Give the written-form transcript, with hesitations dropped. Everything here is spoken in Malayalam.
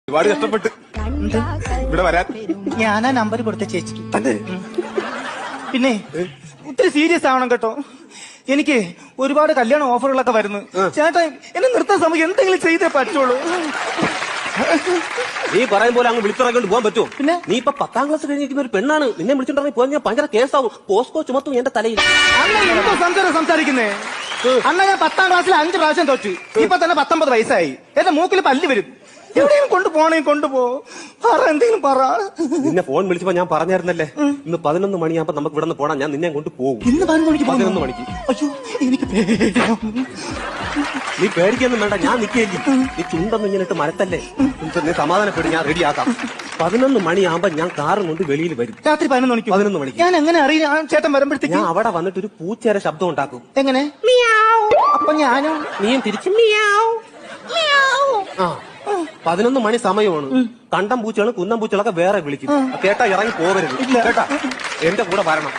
ഒരുപാട് കഷ്ടപ്പെട്ട് ഇവിടെ വരാൻ ഞാനാ നമ്പർ കൊടുത്ത ചേച്ചിക്ക്. പിന്നെ ഒത്തിരി സീരിയസ് ആവണം കേട്ടോ. എനിക്ക് ഒരുപാട് കല്യാണ ഓഫറുകളൊക്കെ വരുന്നു. ചേട്ടാ എന്നെ നിർത്താൻ സമയം എന്തെങ്കിലും ചെയ്തേ പറ്റുള്ളൂ. നീ പറയും പോലെ അങ്ങ് വിളിച്ചിറങ്ങിട്ട് പോകാൻ പറ്റുമോ? പിന്നെ നീ ഇപ്പൊ 10ാം ക്ലാസ് കഴിഞ്ഞിരിക്കുന്ന ഒരു പെണ്ണാണ്. നിന്നെ വിളിച്ചിട്ടുണ്ടെങ്കിൽ പോയി ഞാൻ ഭയങ്കര കേസാവും. പോസ്കോ ചുമത്തും എന്റെ തലയിൽ. അണ്ണ എന്തോ സംസാരിക്കുന്നേ? അണ്ണ ഞാൻ 10ാം ക്ലാസ്സിൽ 5 പ്രാവശ്യം തോറ്റു. ഇപ്പൊ തന്നെ 19 വയസ്സായി. എന്റെ മൂക്കിൽ പല്ല് വരും. എവിടെയും കൊണ്ടുപോണേ കൊണ്ടുപോ. പറ എന്തെങ്കിലും പറ. നിന്നെ ഫോൺ വിളിച്ചപ്പോ ഞാൻ പറഞ്ഞായിരുന്നല്ലേ ഇന്ന് 11 മണിയാകുമ്പോ നമുക്ക് ഇവിടെ നിന്ന് പോണം. ഞാൻ നിന്നെ കൊണ്ട് പോകും. ഇന്ന് 11 മണിക്ക്. അയ്യോ എനിക്ക് പേടിയാവും. നീ പേടിക്കൊന്നും വേണ്ട, ഞാൻ നിൽക്കേണ്ടി. നീ ചുണ്ടൊന്നും ഇങ്ങനെ ഇട്ട് മരത്തല്ലേ. നീ സമാധാനപ്പെടും, ഞാൻ റെഡിയാക്കാം. 11 മണിയാകുമ്പോ ഞാൻ കാറും കൊണ്ട് വെളിയിൽ വരും. രാത്രി 11 മണിക്ക്. 11 മണിക്ക് ഞാൻ എങ്ങനെ അറിയാം ചേട്ടൻ വരുമ്പോഴത്തേക്ക്? ഞാൻ അവിടെ വന്നിട്ട് ഒരു പൂച്ചേരെ ശബ്ദം ഉണ്ടാക്കും. എങ്ങനെ? അപ്പൊ ഞാനോ? നീയും തിരിച്ചു ആ 11 മണി സമയമാണ്. കണ്ടം പൂച്ചകളും കുന്നം പൂച്ചകളൊക്കെ വേറെ വിളിക്കും. കേട്ടാ ഇറങ്ങി പോവരുത് കേട്ടാ. എന്റെ കൂടെ വരണം.